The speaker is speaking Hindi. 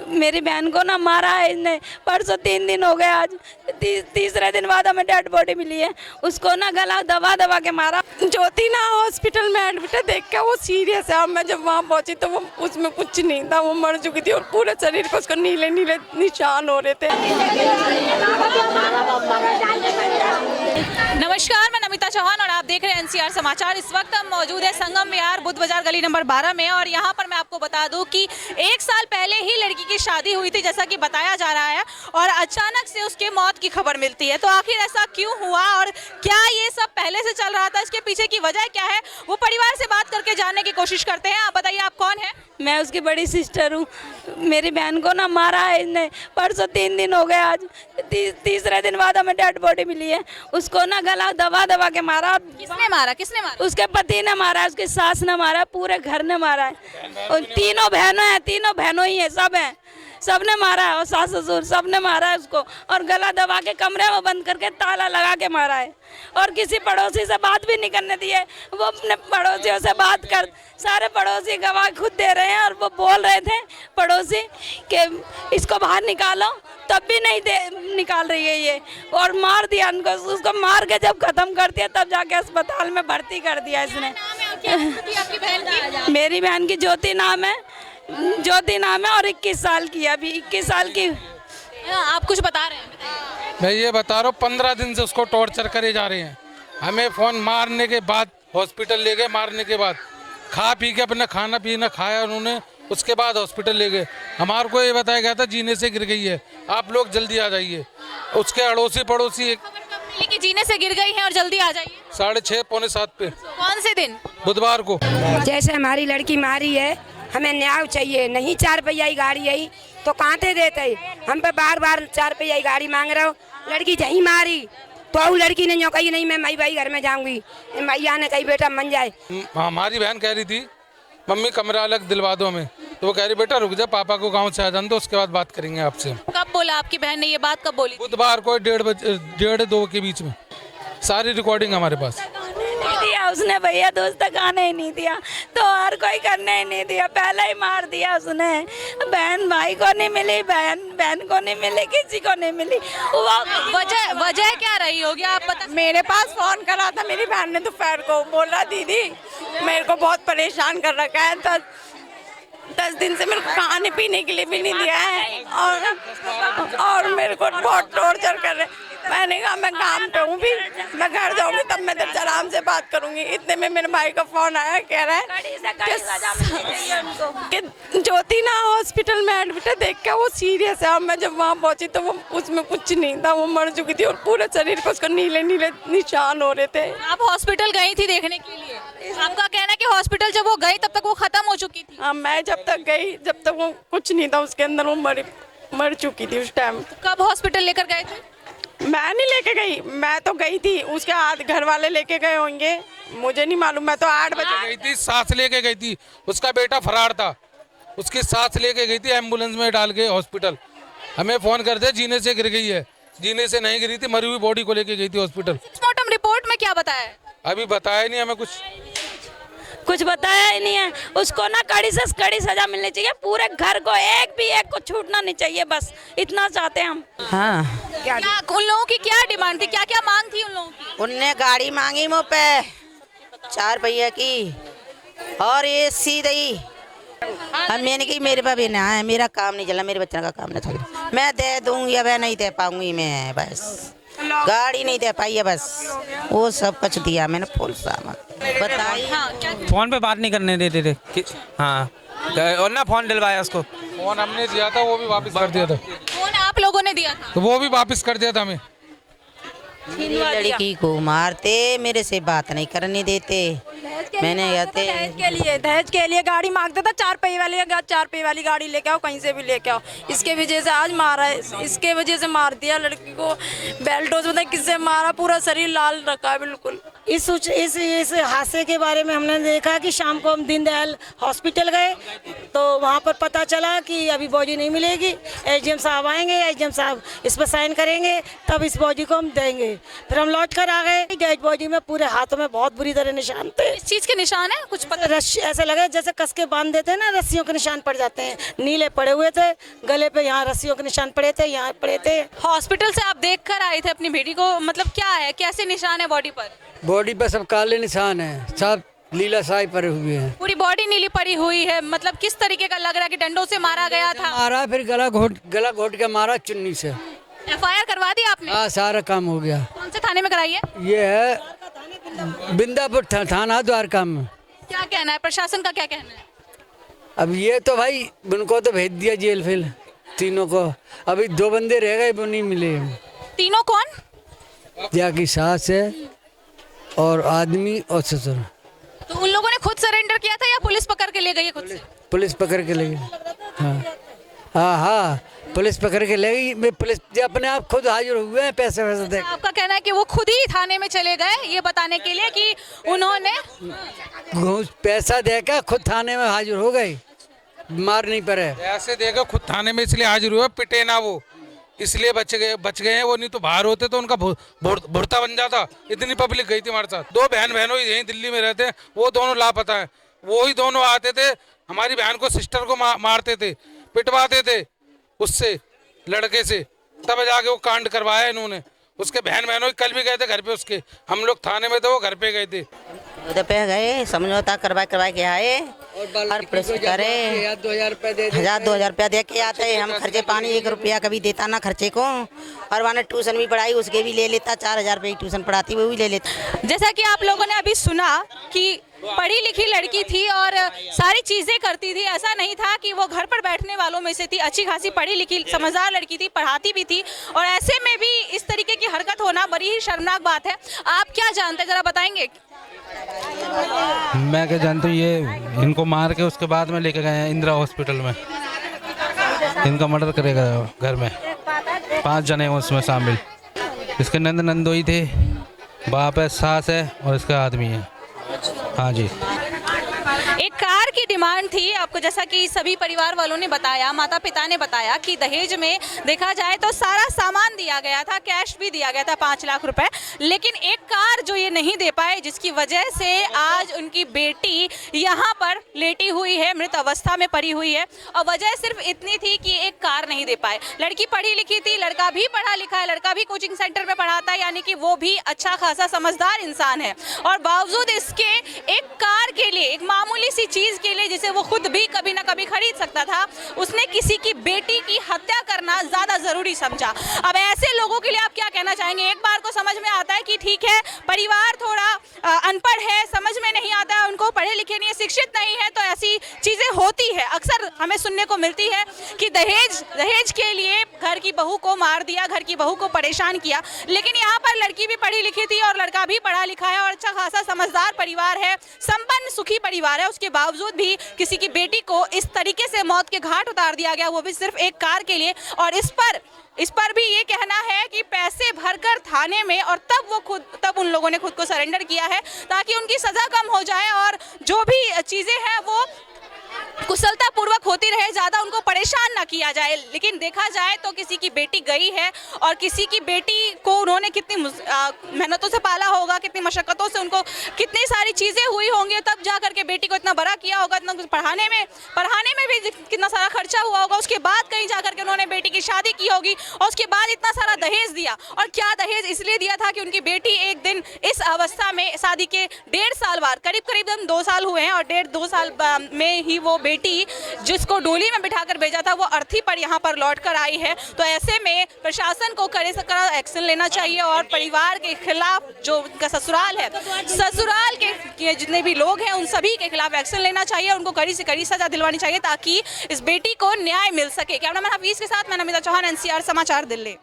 मेरी बहन को ना मारा है इसने। परसों 3 दिन हो गए, आज तीसरे दिन बाद हमें डेड बॉडी मिली है। उसको ना गला दबा दबा के मारा। ज्योति ना हॉस्पिटल में एडमिट है, देख के वो सीरियस है। अब मैं जब वहाँ पहुंची तो वो उसमें कुछ नहीं था, वो मर चुकी थी और पूरे शरीर पर उसको नीले नीले निशान हो रहे थे। नमस्कार, मैं नमिता चौहान और आप देख रहे हैं एनसीआर समाचार। इस वक्त हम मौजूद है संगम विहार बुद्ध बाजार गली नंबर 12 में और यहाँ पर मैं आपको बता दूं कि 1 साल पहले ही लड़की की शादी हुई थी, जैसा कि बताया जा रहा है, और अचानक से उसके मौत की खबर मिलती है। तो आखिर ऐसा क्यों हुआ और क्या ये सब पहले से चल रहा था, इसके पीछे की वजह क्या है, वो परिवार से बात करके जानने की कोशिश करते हैं। आप बताइए, आप कौन है? मैं उसकी बड़ी सिस्टर हूँ। मेरी बहन को ना मारा है इसने। परसों 3 दिन हो गए, आज तीसरे दिन बाद हमें डेड बॉडी मिली है। उसको ना गला दबा दबा के मारा। किसने मारा? किसने मारा? उसके पति ने मारा है, उसकी सास ने मारा है, पूरे घर ने मारा है। और तीनों बहनों हैं, तीनों बहनों ही है, सब हैं, सब ने मारा है। और सास ससुर सब ने मारा है उसको, और गला दबा के कमरे में बंद करके ताला लगा के मारा है। और किसी पड़ोसी से बात भी नहीं करने दी है। वो अपने पड़ोसियों से बात कर, सारे पड़ोसी गवाह खुद दे रहे हैं। और वो बोल रहे थे पड़ोसी कि इसको बाहर निकालो, तब भी नहीं निकाल रही है ये। और मार दिया उनको, उसको मार के जब खत्म कर दिया तब जाके अस्पताल में भर्ती कर दिया इसने। मेरी बहन की ज्योति नाम है, ज्योति नाम है, और 21 साल की है, अभी 21 साल की। आप कुछ बता रहे हैं? मैं ये बता रहा हूँ, 15 दिन से उसको टॉर्चर करे जा रहे हैं। हमें फ़ोन मारने के बाद हॉस्पिटल ले गए, मारने के बाद खा पी के अपना खाना पीना खाया उन्होंने, उसके बाद हॉस्पिटल ले गए। हमारे को ये बताया गया था जीने से गिर गई है, आप लोग जल्दी आ जाइए। उसके अड़ोसी पड़ोसी कि जीने से गिर गई है और जल्दी आ जाइए। 6:30 पौने 7 पे। कौन से दिन? बुधवार को। जैसे हमारी लड़की मारी है, हमें न्याय चाहिए। नहीं 4 पहिया की गाड़ी आई तो कहाँ थे देते? हम पे बार बार 4 पहिया की गाड़ी मांग रहे हो। लड़की जहीं मारी तो वो लड़की ने जो कही नहीं मैं माई भाई घर में जाऊंगी। मैया ने कही बेटा मन जाए। हमारी बहन कह रही थी मम्मी कमरा अलग दिलवा दो हमें, तो वो कह रही बेटा रुक जा, पापा को गांव से आ जाने दो, उसके बाद बात करेंगे आपसे। कब बोला आपकी बहन ने ये बात? कब बोली? बुधवार को 1:30-2 के बीच में। सारी रिकॉर्डिंग हमारे पास। नहीं दिया उसने भैया, दोस्त तक आने ही नहीं दिया, तो और कोई करने ही नहीं दिया, पहले ही मार दिया उसने। बहन भाई को नहीं मिली, बहन को नहीं मिली, किसी को नहीं मिली। वजह क्या रही होगी आप बता? मेरे पास फोन करा था मेरी बहन ने दोपहर को, बोला दीदी मेरे को बहुत परेशान कर रखा है, 10 दिन से मेरे को खाने पीने के लिए भी नहीं दिया है और मेरे को बहुत टॉर्चर कर रहे। मैंने कहा मैं काम पे हूँ, भी मैं घर जाऊंगी तब मैं तेरे से आराम से बात करूंगी। इतने में मेरे भाई का फोन आया, कह रहा है कि ज्योति ना हॉस्पिटल में एडमिट है, देख के वो सीरियस है। अब मैं जब वहाँ पहुंची तो वो उसमें कुछ नहीं था, वो मर चुकी थी और पूरे शरीर पर उसको नीले नीले निशान हो रहे थे। आप हॉस्पिटल गई थी देखने के लिए? आपका कहना है कि हॉस्पिटल जब वो गई तब तक वो खत्म हो चुकी थी? हाँ, मैं जब तक गई, जब तक वो कुछ नहीं था उसके अंदर, वो मर चुकी थी उस टाइम। कब हॉस्पिटल लेकर गए थे? मैं नहीं लेके गई, मैं तो गई थी, उसके हाथ घर वाले लेके गए होंगे, मुझे नहीं मालूम। मैं तो 8 बजे गई थी, सास लेके गई थी, उसका बेटा फरार था, उसकी सास लेके गई थी एम्बुलेंस में डाल के हॉस्पिटल। हमें फोन करते जीने से गिर गई है, जीने से नहीं गिरी थी, मरी हुई बॉडी को लेके गई थी हॉस्पिटल। पोस्टमार्टम रिपोर्ट में क्या बताया? अभी बताया नहीं हमें, कुछ बताया ही नहीं है। उसको ना कड़ी से कड़ी सजा मिलनी चाहिए, पूरे घर को एक को छूटना नहीं चाहिए, बस इतना चाहते हैं हम। हाँ, क्या उन लोगों की क्या डिमांड थी, क्या क्या मांग थी उन लोगों की? उनने गाड़ी मांगी मुँह पे 4 पहिया की और ये सीधी। अब मैंने की मेरे पास भी ना है, मेरा काम नहीं चला, मेरे बच्चों का काम नहीं चला, मैं दे दूंगी, अब नहीं दे पाऊंगी मैं, बस गाड़ी नहीं दे पाई है, बस वो सब कुछ दिया मैंने, फुल सामान बताइए। हाँ, फोन पे बात नहीं करने देते थे। हाँ, और ना फोन दिलवाया उसको। फोन हमने दिया था, वो भी वापस कर दिया था। फोन आप लोगों ने दिया था? तो वो भी वापस कर दिया था हमें। लड़की को मारते, मेरे से बात नहीं करने देते। मैंने दहेज के लिए गाड़ी मांगता था, 4 पहिए वाली गाड़ी लेके आओ, कहीं से भी लेके आओ। इसके वजह से आज मारा है, इसके वजह से मार दिया लड़की को। बेल्टोज मतलब किससे मारा, पूरा शरीर लाल रखा है बिल्कुल। इस हादसे के बारे में हमने देखा कि शाम को हम दीनदयाल हॉस्पिटल गए तो वहाँ पर पता चला कि अभी बॉडी नहीं मिलेगी। एसडीएम साहब आएंगे, एसडीएम साहब इस पर साइन करेंगे, तब इस बॉडी को हम देंगे। फिर हम लौट कर आ गए। डेड बॉडी में पूरे हाथों में बहुत बुरी तरह निशान थे। इस चीज़ चीज के निशान है कुछ पता? रस्सी ऐसे लगे जैसे कस के बांध देते हैं ना, रस्सियों के निशान पड़ जाते हैं। नीले पड़े हुए थे गले पे, यहाँ रस्सियों के निशान पड़े थे, यहाँ पड़े थे। हॉस्पिटल से आप देख कर आए थे अपनी बेटी को, मतलब क्या है, कैसे निशान है बॉडी पर? बॉडी पर सब काले निशान है, सब लीला साई पड़े हुए हैं। पूरी बॉडी नीली पड़ी हुई है, मतलब किस तरीके का लग रहा है कि डंडों से मारा गया था? मारा, फिर गला घोट के मारा चुन्नी से। FIR करवा दी आपने? हाँ, सारा काम हो गया। कौन से थाने में कराई है? ये है बिंदापुर थाना द्वारका में। क्या कहना है प्रशासन का, क्या कहना है? अब ये तो भाई उनको तो भेज दिया जेल फिर तीनों को। अभी 2 बंदे रह गए, वो नहीं मिले। तीनों कौन? या की सास है और आदमी और ससुर। तो उन लोगों ने खुद सरेंडर किया था या पुलिस पकड़ के ले गई है खुद से? पुलिस पकड़ के ले गई। हाँ हाँ हाँ, पुलिस पकड़ के ले गई। पुलिस अपने आप खुद हाजिर हुए हैं, पैसे वैसे दे। आपका कहना है कि वो खुद ही थाने में चले गए ये बताने के लिए कि उन्होंने घूस पैसा देकर खुद थाने में हाजिर हो गए, मार नहीं पड़े। ऐसे देकर खुद थाने में इसलिए हाजिर हुए, पिटे ना वो, इसलिए बच गए हैं वो, नहीं तो बाहर होते तो उनका भुड़ता बन जाता। इतनी पब्लिक गई थी हमारे साथ। 2 बहनों यहीं दिल्ली में रहते हैं, वो दोनों लापता है। वो ही दोनों आते थे, हमारी बहन को, सिस्टर को मारते थे, पिटवाते थे उससे, लड़के से, तब जाके वो कांड करवाया इन्होंने। उसके बहनों कल भी गए थे घर पे उसके, हम लोग थाने में थे, वो घर पे गए थे। उधर पे गए, समझौता करवा के आए और पुलिस करे 1000 रुपये दे 1000-2000 रुपया दे के आते हैं। हम खर्चे पानी 1 रुपया कभी देता ना खर्चे को। और वहाँ ट्यूशन भी पढ़ाई, उसके भी ले लेता, 4000 रुपये ट्यूशन पढ़ाती वो भी ले लेता। जैसा कि आप लोगों ने अभी सुना कि पढ़ी लिखी लड़की थी और सारी चीजें करती थी। ऐसा नहीं था कि वो घर पर बैठने वालों में से थी, अच्छी खासी पढ़ी लिखी समझदार लड़की थी, पढ़ाती भी थी। और ऐसे में भी इस तरीके की हरकत होना बड़ी ही शर्मनाक बात है। आप क्या जानते हैं, जरा बताएंगे? मैं क्या जानता हूँ, ये इनको मार के उसके बाद में लेके गए हैं इंदिरा हॉस्पिटल में। इनका मर्डर करेगा घर में, 5 जने हैं उसमें शामिल। इसके नंदोई थे, बाप है, सास है और इसका आदमी है। हाँ जी। एक कार की डिमांड थी आपको, जैसा कि सभी परिवार वालों ने बताया, माता पिता ने बताया कि दहेज में देखा जाए तो सारा सामान दिया गया था, कैश भी दिया गया था 5 लाख रुपए, लेकिन एक कार जो ये नहीं दे पाए, जिसकी वजह से आज उनकी बेटी यहाँ पर लेटी हुई है, मृत अवस्था में पड़ी हुई है। और वजह सिर्फ इतनी थी कि एक कार नहीं दे पाए। लड़की पढ़ी लिखी थी, लड़का भी पढ़ा लिखा है, लड़का भी कोचिंग सेंटर में पढ़ाता है, यानी कि वो भी अच्छा खासा समझदार इंसान है। और बावजूद इसके एक कार के लिए, एक मामूली सी चीज के लिए जिसे वो खुद भी कभी ना कभी खरीद सकता था, उसने किसी की बेटी की हत्या करना ज्यादा जरूरी समझा। अब ऐसे लोगों के लिए आप क्या कहना चाहेंगे? एक बार को समझ में आता है कि ठीक है, परिवार थोड़ा अनपढ़ है, समझ में नहीं आता है, उनको पढ़े लिखे नहीं है, शिक्षित नहीं है, तो ऐसी चीजें होती है। अक्सर हमें सुनने को मिलती है कि दहेज के लिए घर की बहू को मार दिया, घर की बहू को परेशान किया। लेकिन यहाँ पर लड़की भी पढ़ी लिखी थी और लड़का भी पढ़ा लिखा है और अच्छा खासा समझदार परिवार है, संपन्न सुखी परिवार है। उसके बावजूद भी किसी की बेटी को इस तरीके से मौत के घाट उतार दिया गया, वो भी सिर्फ एक कार के लिए। और इस पर भी ये कहना है कि पैसे भरकर थाने में, और तब उन लोगों ने खुद को सरेंडर किया है ताकि उनकी सजा कम हो जाए और जो भी चीजें हैं वो कुशलता पूर्वक होती रहे, ज्यादा उनको परेशान ना किया जाए। लेकिन देखा जाए तो किसी की बेटी गई है और किसी की बेटी को उन्होंने कितनी मेहनतों से पाला होगा, कितनी मशक्कतों से, उनको कितनी सारी चीजें हुई होंगी, तब जा करके बेटी को इतना बड़ा किया होगा, इतना कुछ पढ़ाने में भी कितना सारा खर्चा हुआ होगा। उसके बाद कहीं जा करके उन्होंने बेटी की शादी की होगी और उसके बाद इतना सारा दहेज दिया। और क्या दहेज इसलिए दिया था कि उनकी बेटी एक दिन इस अवस्था में, शादी के 1.5 साल बाद, करीब 2 साल हुए हैं और 1.5-2 साल में ही वो बेटी जिसको डोली में बिठाकर भेजा था वो अर्थी पर यहाँ पर लौट कर आई है। तो ऐसे में प्रशासन को कड़े से कड़ा एक्शन लेना चाहिए और परिवार के खिलाफ, जो उनका ससुराल है, ससुराल के जितने भी लोग हैं उन सभी के खिलाफ एक्शन लेना चाहिए, उनको कड़ी से कड़ी सजा दिलवानी चाहिए ताकि इस बेटी को न्याय मिल सके। कैमरामैन हफीज के साथ मैं नमिता चौहान, NCR समाचार, दिल्ली।